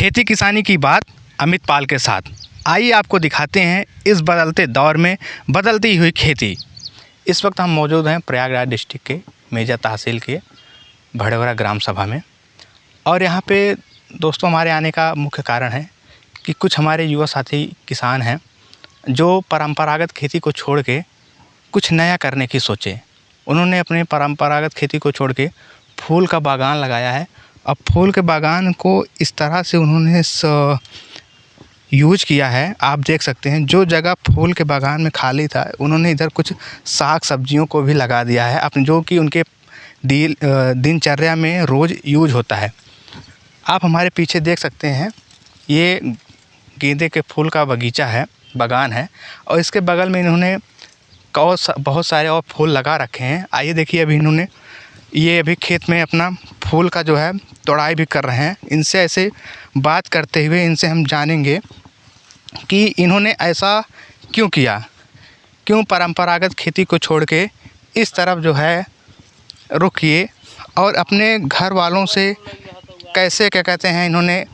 खेती किसानी की बात अमित पाल के साथ। आइए आपको दिखाते हैं इस बदलते दौर में बदलती हुई खेती। इस वक्त हम मौजूद हैं प्रयागराज डिस्ट्रिक्ट के मेजा तहसील के भड़वरा ग्राम सभा में। और यहाँ पे दोस्तों हमारे आने का मुख्य कारण है कि कुछ हमारे युवा साथी किसान हैं जो परंपरागत खेती को छोड़ के कुछ नया करने की सोचे। उन्होंने अपने परंपरागत खेती को छोड़ के फूल का बागान लगाया है। अब फूल के बागान को इस तरह से उन्होंने यूज किया है, आप देख सकते हैं। जो जगह फूल के बागान में खाली था उन्होंने इधर कुछ साग सब्जियों को भी लगा दिया है अपने, जो कि उनके दिनचर्या में रोज़ यूज होता है। आप हमारे पीछे देख सकते हैं, ये गेंदे के फूल का बगीचा है, बागान है। और इसके बगल में इन्होंने बहुत सारे और फूल लगा रखे हैं। आइए देखिए, अभी खेत में अपना फूल का जो है तोड़ाई भी कर रहे हैं। इनसे ऐसे बात करते हुए इनसे हम जानेंगे कि इन्होंने ऐसा क्यों किया, क्यों परंपरागत खेती को छोड़ के इस तरफ जो है रुख किए, और अपने घर वालों से कैसे क्या कहते हैं इन्होंने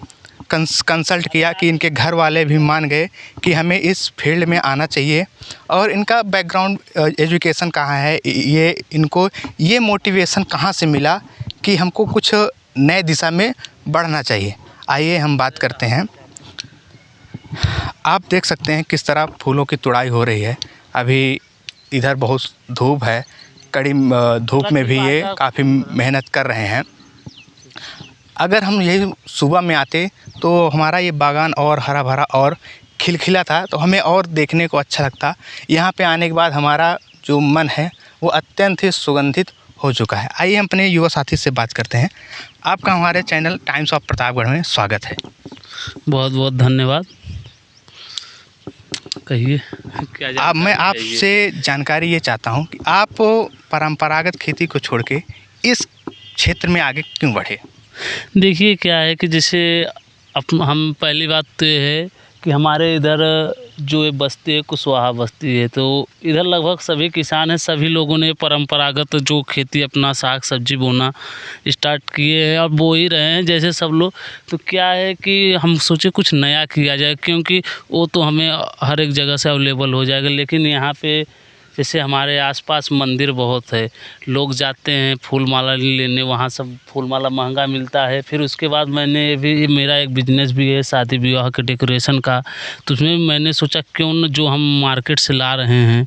कंसल्ट किया कि इनके घर वाले भी मान गए कि हमें इस फील्ड में आना चाहिए। और इनका बैकग्राउंड एजुकेशन कहाँ है, ये इनको ये मोटिवेशन कहाँ से मिला कि हमको कुछ नए दिशा में बढ़ना चाहिए। आइए हम बात करते हैं। आप देख सकते हैं किस तरह फूलों की तुड़ाई हो रही है। अभी इधर बहुत धूप है, कड़ी धूप में भी ये काफ़ी मेहनत कर रहे हैं। अगर हम यही सुबह में आते तो हमारा ये बागान और हरा भरा और खिलखिला था, तो हमें और देखने को अच्छा लगता। यहाँ पे आने के बाद हमारा जो मन है वो अत्यंत ही सुगंधित हो चुका है। आइए हम अपने युवा साथी से बात करते हैं। आपका हमारे चैनल टाइम्स ऑफ प्रतापगढ़ में स्वागत है। बहुत बहुत धन्यवाद। कहिए क्या अब मैं आपसे जानकारी ये चाहता हूँ कि आप परंपरागत खेती को छोड़ के इस क्षेत्र में आगे क्यों बढ़े? देखिए क्या है कि जैसे हम पहली बात तो ये है कि हमारे इधर जो ये बस्ती है कुशवाहा बस्ती है, तो इधर लगभग सभी किसान हैं। सभी लोगों ने परंपरागत जो खेती अपना साग सब्जी बोना स्टार्ट किए हैं और बो ही रहे हैं जैसे सब लोग। तो क्या है कि हम सोचे कुछ नया किया जाए, क्योंकि वो तो हमें हर एक जगह से अवेलेबल हो जाएगा। लेकिन यहाँ पे जैसे हमारे आसपास मंदिर बहुत है, लोग जाते हैं फूल माला लेने, वहाँ सब फूल माला महंगा मिलता है। फिर उसके बाद मेरा एक बिजनेस भी है शादी विवाह के डेकोरेशन का। तो उसमें मैंने सोचा क्यों न जो हम मार्केट से ला रहे हैं,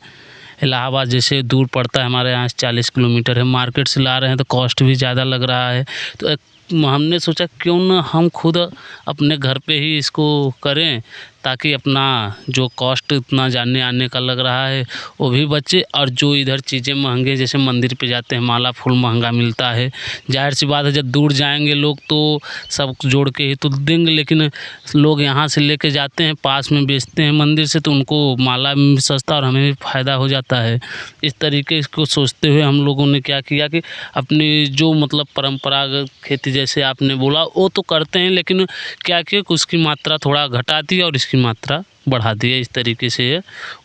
इलाहाबाद जैसे दूर पड़ता है हमारे यहाँ से 40 किलोमीटर है, मार्केट से ला रहे हैं तो कॉस्ट भी ज़्यादा लग रहा है। तो हमने सोचा क्यों न हम खुद अपने घर पे ही इसको करें, ताकि अपना जो कॉस्ट इतना जाने आने का लग रहा है वो भी बचे। और जो इधर चीज़ें महंगे, जैसे मंदिर पे जाते हैं माला फूल महंगा मिलता है, जाहिर सी बात है जब दूर जाएंगे लोग तो सब जोड़ के ही तो देंगे। लेकिन लोग यहाँ से लेके जाते हैं, पास में बेचते हैं मंदिर से, तो उनको माला भी सस्ता और हमें भी फ़ायदा हो जाता है। इस तरीके को सोचते हुए हम लोगों ने क्या किया कि अपनी जो मतलब परंपरागत खेती जैसे आपने बोला वो तो करते हैं, लेकिन क्या किया कि उसकी मात्रा थोड़ा घटा दी और इसकी मात्रा बढ़ा दी है। इस तरीके से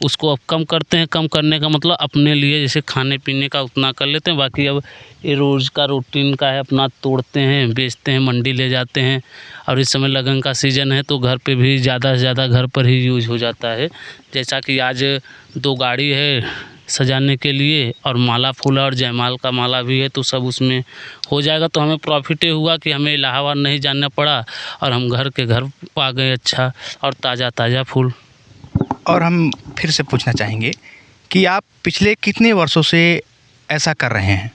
उसको अब कम करते हैं। कम करने का मतलब अपने लिए जैसे खाने पीने का उतना कर लेते हैं, बाकी अब ये रोज़ का रूटीन का है, अपना तोड़ते हैं बेचते हैं, मंडी ले जाते हैं। और इस समय लगन का सीज़न है तो घर पे भी ज़्यादा से ज़्यादा घर पर ही यूज हो जाता है। जैसा कि आज 2 गाड़ी है सजाने के लिए, और माला फूल और जयमाल का माला भी है, तो सब उसमें हो जाएगा। तो हमें प्रॉफिट ये हुआ कि हमें इलाहाबाद नहीं जाना पड़ा और हम घर के घर पा गए अच्छा और ताज़ा फूल। और हम फिर से पूछना चाहेंगे कि आप पिछले कितने वर्षों से ऐसा कर रहे हैं?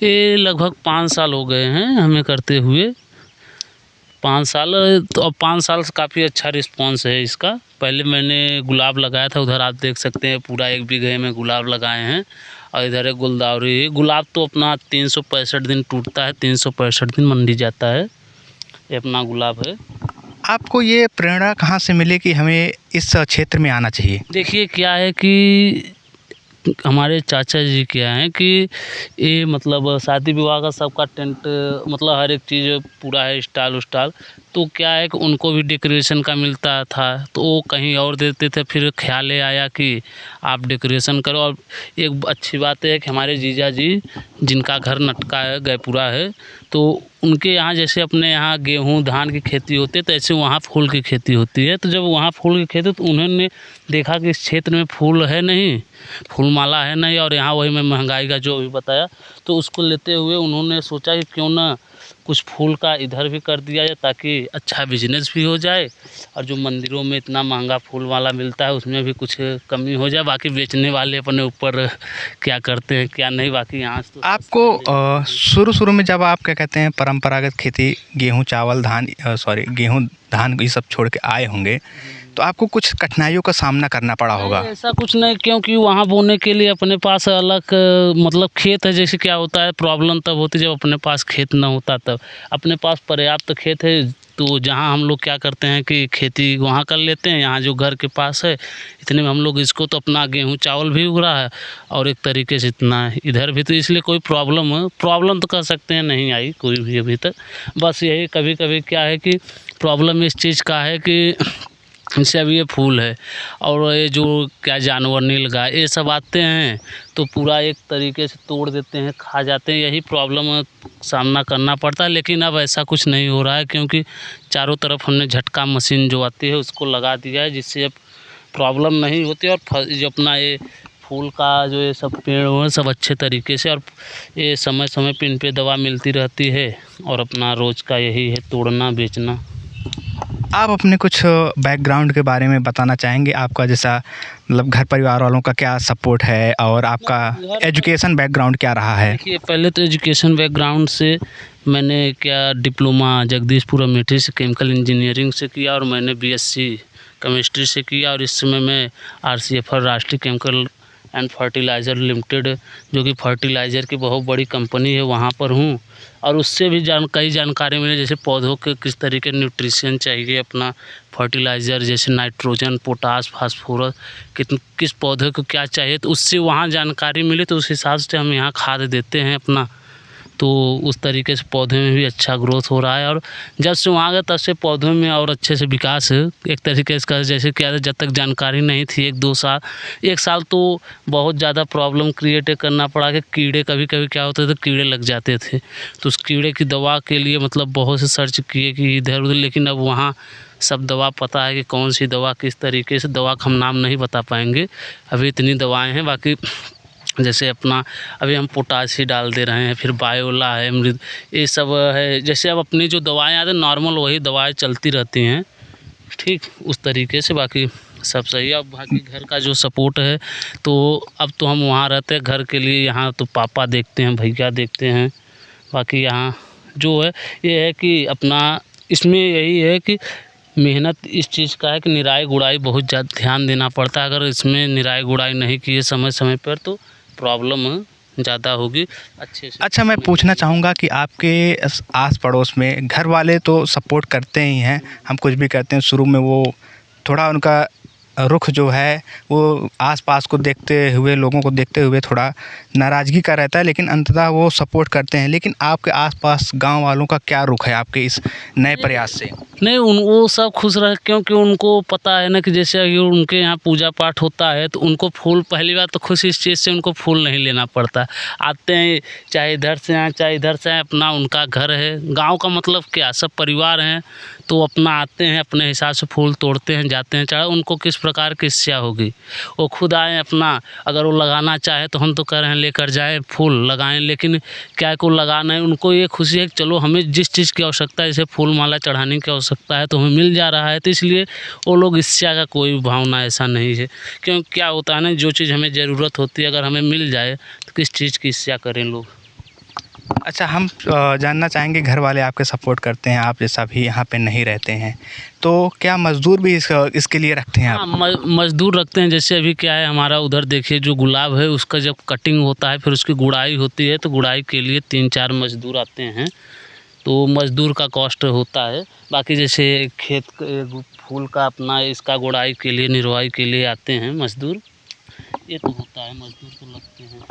ये लगभग 5 साल हो गए हैं हमें करते हुए। 5 साल, तो अब 5 साल से काफ़ी अच्छा रिस्पॉन्स है इसका। पहले मैंने गुलाब लगाया था, उधर आप देख सकते हैं पूरा 1 बीघे में गुलाब लगाए हैं। और इधर है गुलदावरी। गुलाब तो अपना 365 दिन टूटता है, 365 दिन मंडी जाता है, ये अपना गुलाब है। आपको ये प्रेरणा कहाँ से मिली कि हमें इस क्षेत्र में आना चाहिए? देखिए क्या है कि हमारे चाचा जी क्या हैं कि ये मतलब शादी विवाह का सबका टेंट मतलब हर एक चीज़ पूरा है, स्टाल उस्टाल। तो क्या है कि उनको भी डेकोरेशन का मिलता था, तो वो कहीं और देते थे। फिर ख्याल ये आया कि आप डेकोरेशन करो। और एक अच्छी बात है कि हमारे जीजा जी जिनका घर नटका है, गैपुरा है, तो उनके यहाँ जैसे अपने यहाँ गेहूँ धान की खेती होती है तो ऐसे वहाँ फूल की खेती होती है। तो जब वहाँ फूल की खेती तो उन्होंने देखा कि इस क्षेत्र में फूल है नहीं, फूल माला है नहीं, और यहाँ वही मैं महंगाई का जो भी बताया, तो उसको लेते हुए उन्होंने सोचा कि क्यों ना कुछ फूल का इधर भी कर दिया जाए ताकि अच्छा बिजनेस भी हो जाए, और जो मंदिरों में इतना महंगा फूल माला मिलता है उसमें भी कुछ कमी हो जाए। बाकी बेचने वाले अपने ऊपर क्या करते हैं क्या नहीं, बाकी यहाँ से तो आपको शुरू में जब आप क्या कहते हैं परंपरागत खेती गेहूँ चावल धान गेहूँ धान ये सब छोड़ के आए होंगे, तो आपको कुछ कठिनाइयों का सामना करना पड़ा होगा। नहीं, ऐसा कुछ नहीं, क्योंकि वहाँ बोने के लिए अपने पास अलग मतलब खेत है। जैसे क्या होता है, प्रॉब्लम तब होती है जब अपने पास खेत ना होता, तब अपने पास पर्याप्त खेत है तो जहाँ हम लोग क्या करते हैं कि खेती वहाँ कर लेते हैं। यहाँ जो घर के पास है इतने में हम लोग इसको तो अपना गेहूँ चावल भी उग रहा है और एक तरीके से इतना इधर भी, तो इसलिए कोई प्रॉब्लम तो कर सकते हैं नहीं आई कोई भी अभी तक। बस यही कभी कभी क्या है कि प्रॉब्लम इस चीज़ का है कि जैसे अब ये फूल है और ये जो क्या जानवर नील गाय ये सब आते हैं तो पूरा एक तरीके से तोड़ देते हैं, खा जाते हैं। यही प्रॉब्लम सामना करना पड़ता है, लेकिन अब ऐसा कुछ नहीं हो रहा है क्योंकि चारों तरफ हमने झटका मशीन जो आती है उसको लगा दिया है, जिससे अब प्रॉब्लम नहीं होती। और जो अपना ये फूल का जो ये सब पेड़ हो सब अच्छे तरीके से, और ये समय समय पे इन पे दवा मिलती रहती है, और अपना रोज़ का यही है तोड़ना बेचना। आप अपने कुछ बैकग्राउंड के बारे में बताना चाहेंगे, आपका जैसा मतलब घर परिवार वालों का क्या सपोर्ट है और आपका एजुकेशन बैकग्राउंड क्या रहा है। देखिए, पहले तो एजुकेशन बैकग्राउंड से मैंने क्या डिप्लोमा जगदीशपुर अमेठी से केमिकल इंजीनियरिंग से किया, और मैंने बीएससी केमिस्ट्री से किया, और इस समय मैं RCFL राष्ट्रीय केमिकल एंड फर्टिलाइज़र लिमिटेड जो कि फर्टिलाइज़र की बहुत बड़ी कंपनी है वहाँ पर हूँ। और उससे भी कई जानकारी मिली, जैसे पौधों के किस तरीके न्यूट्रिशन चाहिए, अपना फर्टिलाइज़र जैसे नाइट्रोजन पोटास फास्फोरस किस पौधे को क्या चाहिए, तो उससे वहाँ जानकारी मिली, तो उस हिसाब से हम यहाँ खाद देते हैं अपना। तो उस तरीके से पौधे में भी अच्छा ग्रोथ हो रहा है, और जब से वहाँ गए तब से पौधों में और अच्छे से विकास है एक तरीके से। जैसे क्या है, जब तक जानकारी नहीं थी एक साल तो बहुत ज़्यादा प्रॉब्लम क्रिएट करना पड़ा कि कीड़े कभी कभी क्या होते थे, कीड़े लग जाते थे, तो उस कीड़े की दवा के लिए मतलब बहुत से सर्च किए कि इधर उधर, लेकिन अब वहाँ सब दवा पता है कि कौन सी दवा किस तरीके से, दवा का हम नाम नहीं बता पाएंगे अभी, इतनी दवाएँ हैं। बाकी जैसे अपना अभी हम पोटासी डाल दे रहे हैं, फिर बायोला है, मृद ये सब है। जैसे अब अपनी जो दवाएँ आती हैं नॉर्मल वही दवाएँ चलती रहती हैं, ठीक उस तरीके से। बाकी सब सही है। अब बाकी घर का जो सपोर्ट है, तो अब तो हम वहाँ रहते हैं घर के लिए, यहाँ तो पापा देखते हैं, भैया देखते हैं। बाकी यहाँ जो है ये है कि अपना इसमें यही है कि मेहनत इस चीज़ का है कि निराई गुड़ाई बहुत ज़्यादा ध्यान देना पड़ता है। अगर इसमें निराई गुड़ाई नहीं किए समय समय पर तो प्रॉब्लम ज़्यादा होगी अच्छे से। अच्छा, मैं पूछना चाहूँगा कि आपके आस पड़ोस में घर वाले तो सपोर्ट करते ही हैं, हम कुछ भी करते हैं शुरू में वो थोड़ा उनका रुख जो है वो आसपास को देखते हुए लोगों को देखते हुए थोड़ा नाराज़गी का रहता है, लेकिन अंततः वो सपोर्ट करते हैं। लेकिन आपके आसपास गांव वालों का क्या रुख है आपके इस नए प्रयास से। नहीं, वो सब खुश रहे, क्योंकि उनको पता है ना कि जैसे अगर उनके यहाँ पूजा पाठ होता है तो उनको फूल, पहली बात तो खुश इस चीज़ से उनको फूल नहीं लेना पड़ता। आते हैं चाहे इधर से आए चाहे इधर से आए, अपना उनका घर है। गांव का मतलब क्या, सब परिवार हैं तो अपना आते हैं अपने हिसाब से फूल तोड़ते हैं जाते हैं। चाहे उनको किस प्रकार की इच्छा होगी, वो खुद आए अपना, अगर वो लगाना चाहे तो हम तो कह रहे हैं लेकर जाए फूल लगाएं, लेकिन क्या को लगाना है, उनको ये खुशी है कि चलो हमें जिस चीज़ की आवश्यकता है, जैसे फूल माला चढ़ाने की आवश्यकता है तो हमें मिल जा रहा है, तो इसलिए वो लोग इच्छा का कोई भावना ऐसा नहीं है। क्योंकि क्या होता है ना, जो चीज़ हमें ज़रूरत होती है अगर हमें मिल जाए तो किस चीज़ की इच्छा करें लोग। अच्छा, हम जानना चाहेंगे, घर वाले आपके सपोर्ट करते हैं, आप जैसा भी यहाँ पे नहीं रहते हैं, तो क्या मज़दूर भी इसके लिए रखते हैं आप। हाँ, मज़दूर रखते हैं। जैसे अभी क्या है हमारा उधर देखिए जो गुलाब है उसका जब कटिंग होता है फिर उसकी गुड़ाई होती है, तो गुड़ाई के लिए 3-4 मज़दूर आते हैं, तो मज़दूर का कॉस्ट होता है। बाकी जैसे खेत फूल का अपना इसका गुड़ाई के लिए निरवाई के लिए आते हैं मज़दूर, ये तो होता है, मज़दूर तो लगते हैं।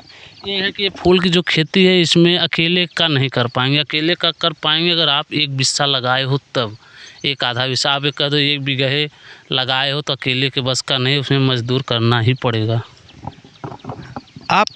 ये है कि फूल की जो खेती है इसमें अकेले का नहीं कर पाएंगे, अकेले का कर पाएंगे अगर आप एक बिस्सा लगाए हो तब, एक आधा बिस्सा आप एक कह दो 1 बीघे लगाए हो तो अकेले के बस का नहीं, उसमें मज़दूर करना ही पड़ेगा। आप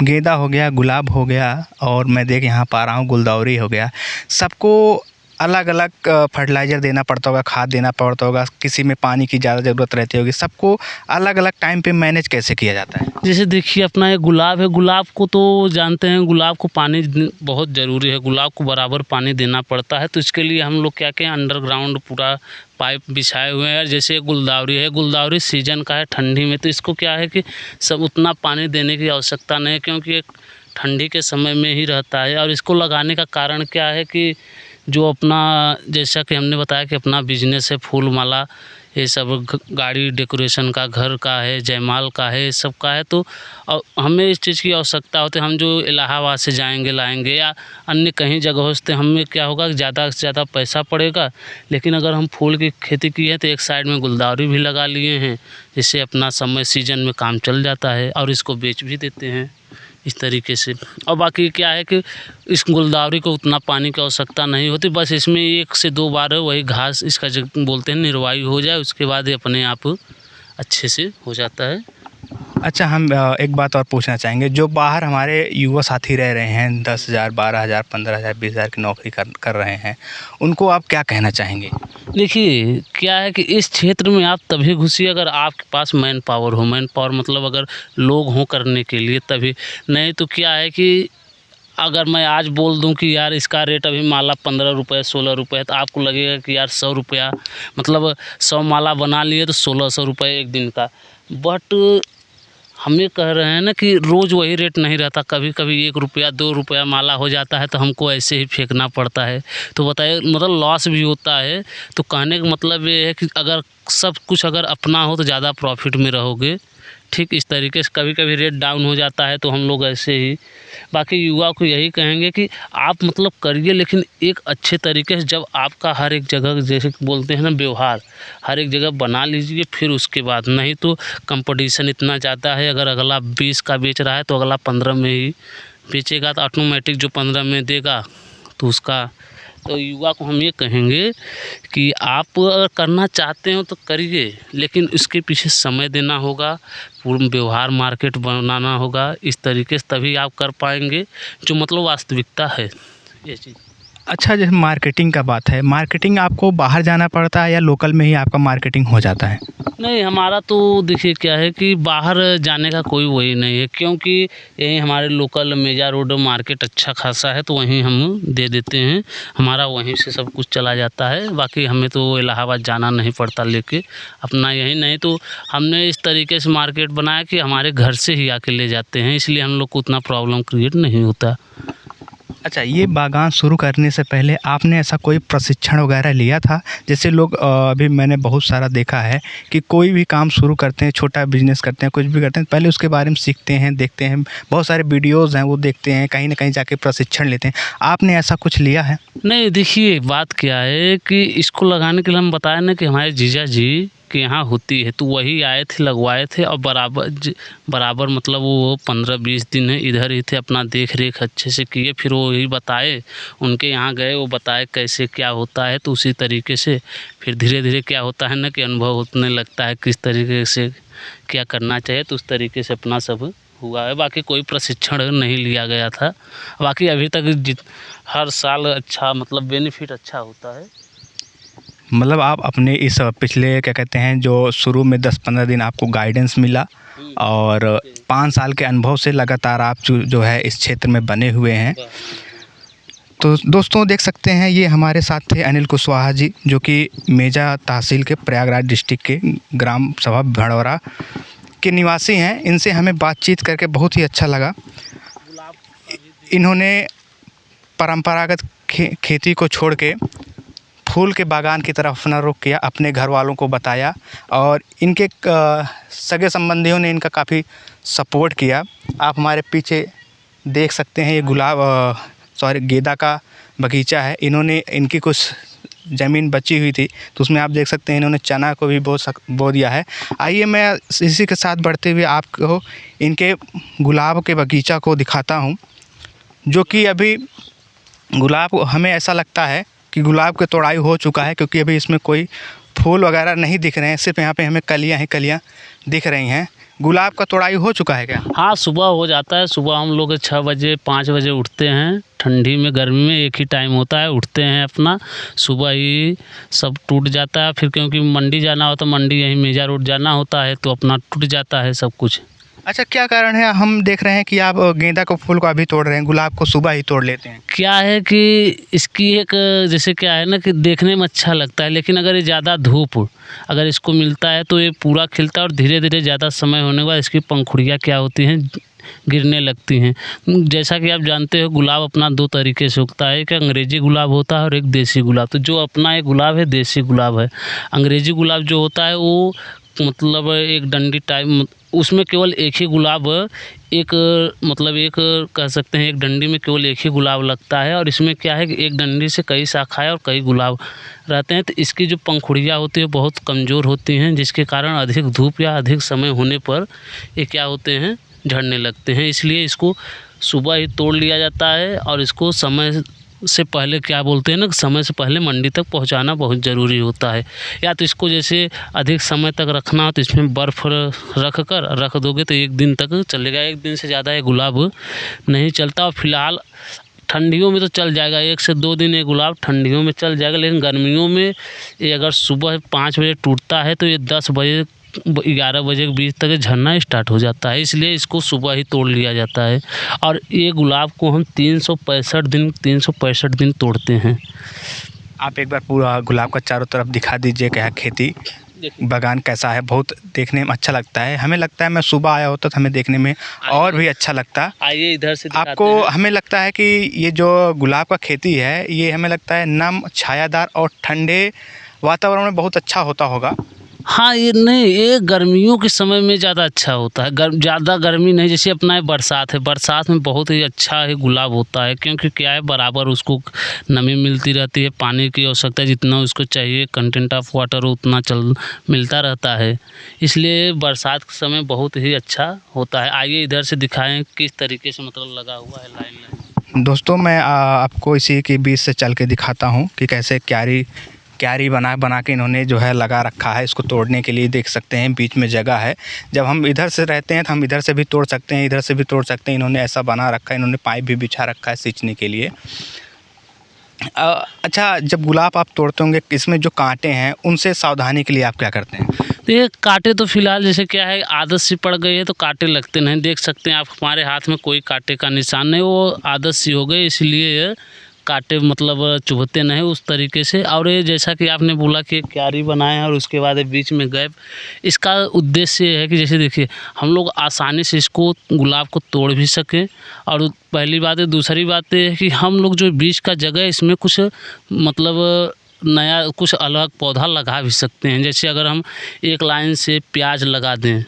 गेंदा हो गया, गुलाब हो गया, और मैं देख यहाँ पा रहा हूँ गुलदाउदी हो गया, सबको अलग अलग फर्टिलाइज़र देना पड़ता होगा, खाद देना पड़ता होगा, किसी में पानी की ज़्यादा ज़रूरत रहती होगी, सबको अलग अलग टाइम पे मैनेज कैसे किया जाता है? जैसे देखिए अपना ये गुलाब है, गुलाब को तो जानते हैं, गुलाब को पानी बहुत ज़रूरी है, गुलाब को बराबर पानी देना पड़ता है। तो इसके लिए हम लोग क्या क्या अंडरग्राउंड पूरा पाइप बिछाए हुए हैं। जैसे गुलदाउदी है, गुलदाउदी सीजन का है ठंडी में, तो इसको क्या है कि सब उतना पानी देने की आवश्यकता नहीं है, क्योंकि ये ठंडी के समय में ही रहता है। और इसको लगाने का कारण क्या है कि जो अपना, जैसा कि हमने बताया कि अपना बिजनेस है फूल माला, ये सब गाड़ी डेकोरेशन का, घर का है, जयमाल का है, ये सब का है। तो हमें इस चीज़ की आवश्यकता होती है। हम जो इलाहाबाद से जाएंगे लाएंगे या अन्य कहीं जगहों से, हमें क्या होगा कि ज़्यादा से ज़्यादा पैसा पड़ेगा। लेकिन अगर हम फूल की खेती की है तो एक साइड में गुलदाउदी भी लगा लिए हैं, जिससे अपना समय सीजन में काम चल जाता है और इसको बेच भी देते हैं इस तरीके से। और बाकी क्या है कि इस गुलदाउदी को उतना पानी की आवश्यकता नहीं होती, बस इसमें 1 से 2 बार वही घास इसका जो बोलते हैं निरवाई हो जाए, उसके बाद ये अपने आप अच्छे से हो जाता है। अच्छा, हम एक बात और पूछना चाहेंगे, जो बाहर हमारे युवा साथी रह रहे हैं, 10,000, 12,000, 15,000, 20,000 की नौकरी कर रहे हैं, उनको आप क्या कहना चाहेंगे? देखिए क्या है कि इस क्षेत्र में आप तभी घुसिए अगर आपके पास मैन पावर हो। मैन पावर मतलब अगर लोग हों करने के लिए, तभी। नहीं तो क्या है कि अगर मैं आज बोल दूं कि यार इसका रेट अभी माला 15 रुपये 16 रुपये, तो आपको लगेगा कि यार 100 रुपया, मतलब 100 माला बना लिए तो 1600 रुपये एक दिन का। बट हमें कह रहे हैं ना कि रोज़ वही रेट नहीं रहता, कभी कभी 1 रुपया 2 रुपया माला हो जाता है, तो हमको ऐसे ही फेंकना पड़ता है। तो बताइए, मतलब लॉस भी होता है। तो कहने का मतलब ये है कि अगर सब कुछ अगर अपना हो तो ज़्यादा प्रॉफिट में रहोगे। ठीक इस तरीके से कभी कभी रेट डाउन हो जाता है, तो हम लोग ऐसे ही। बाकी युवा को यही कहेंगे कि आप मतलब करिए, लेकिन एक अच्छे तरीके से। जब आपका हर एक जगह, जैसे बोलते हैं ना, व्यवहार हर एक जगह बना लीजिए, फिर उसके बाद। नहीं तो कंपटीशन इतना ज़्यादा है, अगर अगला 20 का बेच रहा है तो अगला 15 में ही बेचेगा, तो ऑटोमेटिक जो 15 में देगा तो उसका। तो युवा को हम ये कहेंगे कि आप अगर करना चाहते हो तो करिए, लेकिन उसके पीछे समय देना होगा, पूर्ण व्यवहार मार्केट बनाना होगा। इस तरीके से तभी आप कर पाएंगे, जो मतलब वास्तविकता है ये चीज़। अच्छा, जैसे मार्केटिंग का बात है, मार्केटिंग आपको बाहर जाना पड़ता है या लोकल में ही आपका मार्केटिंग हो जाता है? नहीं, हमारा तो देखिए क्या है कि बाहर जाने का कोई वही नहीं है, क्योंकि यही हमारे लोकल मेजा रोड मार्केट अच्छा खासा है, तो वहीं हम दे देते हैं। हमारा वहीं से सब कुछ चला जाता है। बाकी हमें तो इलाहाबाद जाना नहीं पड़ता लेके अपना यहीं। नहीं तो हमने इस तरीके से मार्केट बनाया कि हमारे घर से ही आके ले जाते हैं, इसलिए हम लोग को उतना प्रॉब्लम क्रिएट नहीं होता। अच्छा, ये बागान शुरू करने से पहले आपने ऐसा कोई प्रशिक्षण वगैरह लिया था? जैसे लोग अभी मैंने बहुत सारा देखा है कि कोई भी काम शुरू करते हैं, छोटा बिजनेस करते हैं, कुछ भी करते हैं, पहले उसके बारे में सीखते हैं, देखते हैं, बहुत सारे वीडियोज़ हैं वो देखते हैं, कहीं ना कहीं जाके प्रशिक्षण लेते हैं। आपने ऐसा कुछ लिया है? नहीं, देखिए बात क्या है कि इसको लगाने के लिए हम बताए ना कि हमारे जीजा जी के यहाँ होती है, तो वही आए थे, लगवाए थे, और बराबर मतलब वो 15-20 दिन इधर ही थे, अपना देख रेख अच्छे से किए। फिर वो यही बताए, उनके यहाँ गए, वो बताए कैसे क्या होता है। तो उसी तरीके से फिर धीरे धीरे क्या होता है ना कि अनुभव होने लगता है किस तरीके से क्या करना चाहिए, तो उस तरीके से अपना सब हुआ है। बाकी कोई प्रशिक्षण नहीं लिया गया था। बाकी अभी तक हर साल अच्छा मतलब बेनिफिट अच्छा होता है। मतलब आप अपने इस पिछले क्या कहते हैं, जो शुरू में 10-15 दिन आपको गाइडेंस मिला, और 5 साल के अनुभव से लगातार आप जो है इस क्षेत्र में बने हुए हैं। तो दोस्तों देख सकते हैं, ये हमारे साथ थे अनिल कुशवाहा जी, जो कि मेजा तहसील के प्रयागराज डिस्ट्रिक्ट के ग्राम सभा भड़ौरा के निवासी हैं। इनसे हमें बातचीत करके बहुत ही अच्छा लगा। इन्होंने परंपरागत खेती को छोड़ के फूल के बागान की तरफ अपना रुख किया, अपने घर वालों को बताया, और इनके सगे संबंधियों ने इनका काफ़ी सपोर्ट किया। आप हमारे पीछे देख सकते हैं, ये गेंदा का बगीचा है। इन्होंने इनकी कुछ ज़मीन बची हुई थी, तो उसमें आप देख सकते हैं इन्होंने चना को भी बो दिया है। आइए मैं इसी के साथ बढ़ते हुए आपको इनके गुलाब के बगीचा को दिखाता हूँ, जो कि अभी गुलाब हमें ऐसा लगता है कि गुलाब की तोड़ाई हो चुका है, क्योंकि अभी इसमें कोई फूल वगैरह नहीं दिख रहे हैं, सिर्फ यहाँ पे हमें कलियाँ ही कलियाँ दिख रही हैं। गुलाब का तोड़ाई हो चुका है क्या? हाँ, सुबह हो जाता है। सुबह हम लोग 6 बजे 5 बजे उठते हैं। ठंडी में गर्मी में एक ही टाइम होता है, उठते हैं अपना सुबह ही सब टूट जाता है। फिर क्योंकि मंडी जाना होता है, मंडी यहीं मेजा रोड जाना होता है, तो अपना टूट जाता है सब कुछ। अच्छा, क्या कारण है? हम देख रहे हैं कि आप गेंदा को फूल को अभी तोड़ रहे हैं, गुलाब को सुबह ही तोड़ लेते हैं। क्या है कि इसकी एक जैसे क्या है ना कि देखने में अच्छा लगता है, लेकिन अगर ये ज़्यादा धूप अगर इसको मिलता है तो ये पूरा खिलता है और धीरे धीरे ज़्यादा समय होने के बाद इसकी पंखुड़ियाँ क्या होती हैं, गिरने लगती हैं। जैसा कि आप जानते हो गुलाब अपना 2 तरीके से उगता है, एक अंग्रेजी गुलाब होता है और एक देसी गुलाब। तो जो अपना एक गुलाब है देसी गुलाब है। अंग्रेजी गुलाब जो होता है वो मतलब एक डंडी टाइप, उसमें केवल एक ही गुलाब, एक मतलब एक कह सकते हैं एक डंडी में केवल एक ही गुलाब लगता है। और इसमें क्या है कि एक डंडी से कई शाखाएं और कई गुलाब रहते हैं। तो इसकी जो पंखुड़ियाँ होती है बहुत कमज़ोर होती हैं, जिसके कारण अधिक धूप या अधिक समय होने पर ये क्या होते हैं, झड़ने लगते हैं। इसलिए इसको सुबह ही तोड़ लिया जाता है और इसको समय से पहले क्या बोलते हैं ना, समय से पहले मंडी तक पहुंचाना बहुत ज़रूरी होता है। या तो इसको जैसे अधिक समय तक रखना हो तो इसमें बर्फ़ रख दोगे तो 1 दिन तक चलेगा। 1 दिन से ज़्यादा ये गुलाब नहीं चलता। और फिलहाल ठंडियों में तो चल जाएगा, 1 से 2 दिन ये गुलाब ठंडियों में चल जाएगा। लेकिन गर्मियों में ये अगर सुबह 5 बजे टूटता है तो ये 10 बजे 11 बजे के बीच तक झड़ना स्टार्ट हो जाता है। इसलिए इसको सुबह ही तोड़ लिया जाता है। और ये गुलाब को हम 365 दिन तोड़ते हैं। आप एक बार पूरा गुलाब का चारों तरफ दिखा दीजिए, क्या खेती बागान कैसा है। बहुत देखने में अच्छा लगता है। हमें लगता है मैं सुबह आया होता तो हमें देखने में और भी अच्छा लगता। आइए इधर से दिखाते आपको हैं। हमें लगता है कि ये जो गुलाब का खेती है ये हमें लगता है नम, छायादार और ठंडे वातावरण में बहुत अच्छा होता होगा। हाँ, ये नहीं, ये गर्मियों के समय में ज़्यादा अच्छा होता है। ज़्यादा गर्मी नहीं, जैसे अपना ये बरसात है, बरसात में बहुत ही अच्छा है गुलाब होता है। क्योंकि क्या है, बराबर उसको नमी मिलती रहती है, पानी की आवश्यकता जितना उसको चाहिए, कंटेंट ऑफ वाटर उतना मिलता रहता है। इसलिए बरसात के समय बहुत ही अच्छा होता है। आइए इधर से दिखाएं किस तरीके से मतलब लगा हुआ है लाइन लाइन। दोस्तों मैं आपको इसी के बीच से चल के दिखाता हूँ कि कैसे क्यारी बना के इन्होंने जो है लगा रखा है। इसको तोड़ने के लिए देख सकते हैं बीच में जगह है। जब हम इधर से रहते हैं तो हम इधर से भी तोड़ सकते हैं, इधर से भी तोड़ सकते हैं। इन्होंने ऐसा बना रखा है, इन्होंने पाइप भी बिछा रखा है सींचने के लिए। अच्छा, जब गुलाब आप तोड़ते होंगे इसमें जो कांटे हैं उनसे सावधानी के लिए आप क्या करते हैं? तो ये कांटे तो फिलहाल जैसे क्या है आदत सी पड़ गई है तो कांटे लगते नहीं। देख सकते हैं आप हमारे हाथ में कोई कांटे का निशान नहीं, वो आदत सी हो गई इसलिए ये कांटे मतलब चुभते नहीं उस तरीके से। और ये जैसा कि आपने बोला कि क्यारी बनाए हैं और उसके बाद बीच में गैप, इसका उद्देश्य ये है कि जैसे देखिए हम लोग आसानी से इसको गुलाब को तोड़ भी सकें। और पहली बात है, दूसरी बात ये है कि हम लोग जो बीच का जगह है इसमें कुछ मतलब नया कुछ अलग पौधा लगा भी सकते हैं। जैसे अगर हम एक लाइन से प्याज लगा दें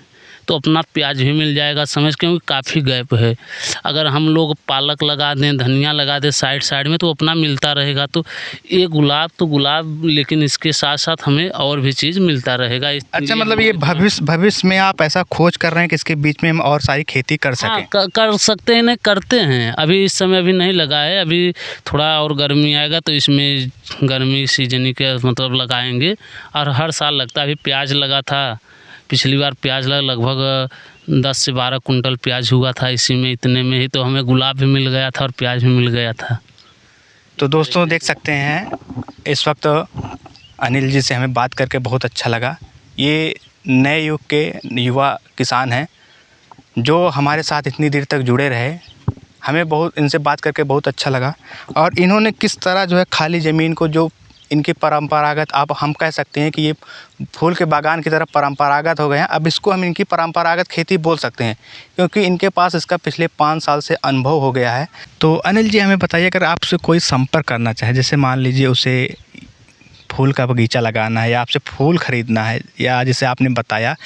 तो अपना प्याज भी मिल जाएगा समझ, क्योंकि काफ़ी गैप है। अगर हम लोग पालक लगा दें, धनिया लगा दें साइड साइड में तो अपना मिलता रहेगा। तो ये गुलाब तो गुलाब, लेकिन इसके साथ साथ हमें और भी चीज़ मिलता रहेगा। अच्छा, मतलब ये भविष्य में आप ऐसा खोज कर रहे हैं कि इसके बीच में हम और सारी खेती कर हाँ, सकें? कर सकते हैं, नहीं करते हैं। अभी इस समय अभी नहीं लगा है, अभी थोड़ा और गर्मी आएगा तो इसमें गर्मी सीजन के मतलब लगाएंगे। और हर साल लगता है। अभी प्याज लगा था, पिछली बार प्याज लगभग 10 से 12 कुंटल प्याज हुआ था इसी में, इतने में ही तो हमें गुलाब भी मिल गया था और प्याज भी मिल गया था। तो दोस्तों देख सकते हैं इस वक्त अनिल जी से हमें बात करके बहुत अच्छा लगा। ये नए युग के युवा किसान हैं जो हमारे साथ इतनी देर तक जुड़े रहे। हमें बहुत इनसे बात करके बहुत अच्छा लगा। और इन्होंने किस तरह जो है खाली ज़मीन को, जो इनकी परंपरागत, आप हम कह सकते हैं कि ये फूल के बागान की तरफ परंपरागत हो गए हैं। अब इसको हम इनकी परंपरागत खेती बोल सकते हैं क्योंकि इनके पास इसका पिछले 5 साल से अनुभव हो गया है। तो अनिल जी हमें बताइए, अगर आपसे कोई संपर्क करना चाहे, जैसे मान लीजिए उसे फूल का बगीचा लगाना है या आपसे फूल ख़रीदना है, या जैसे आपने बताया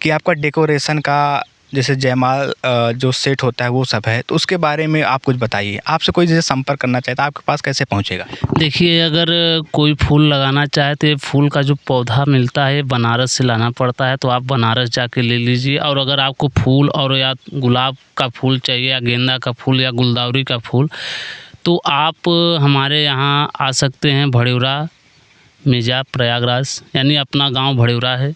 कि आपका डेकोरेशन का जैसे जयमाल जो सेट होता है वो सब है, तो उसके बारे में आप कुछ बताइए। आपसे कोई जैसे संपर्क करना चाहे तो आपके पास कैसे पहुंचेगा? देखिए, अगर कोई फूल लगाना चाहे तो ये फूल का जो पौधा मिलता है बनारस से लाना पड़ता है, तो आप बनारस जाके ले लीजिए। और अगर आपको फूल और या गुलाब का फूल चाहिए या गेंदा का फूल या गुलदाउदी का फूल, तो आप हमारे यहाँ आ सकते हैं। भड़ौरा मेजा प्रयागराज, यानी अपना गांव भड़ौरा है,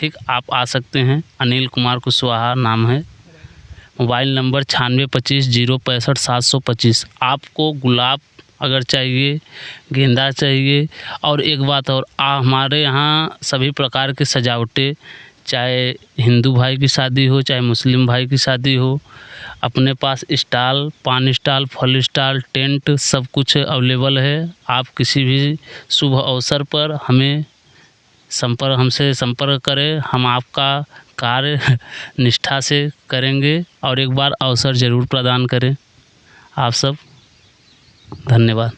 ठीक, आप आ सकते हैं। अनिल कुमार कुशवाहा नाम है। Mobile number 9625 065 725। आपको गुलाब अगर चाहिए, गेंदा चाहिए, और एक बात और, हमारे यहाँ सभी प्रकार की सजावटें, चाहे हिंदू भाई की शादी हो, चाहे मुस्लिम भाई की शादी हो, अपने पास स्टॉल, पान स्टॉल, फल स्टॉल, टेंट, सब कुछ अवेलेबल है। आप किसी भी शुभ अवसर पर हमसे संपर्क करें। हम आपका कार्य निष्ठा से करेंगे और एक बार अवसर ज़रूर प्रदान करें। आप सब धन्यवाद।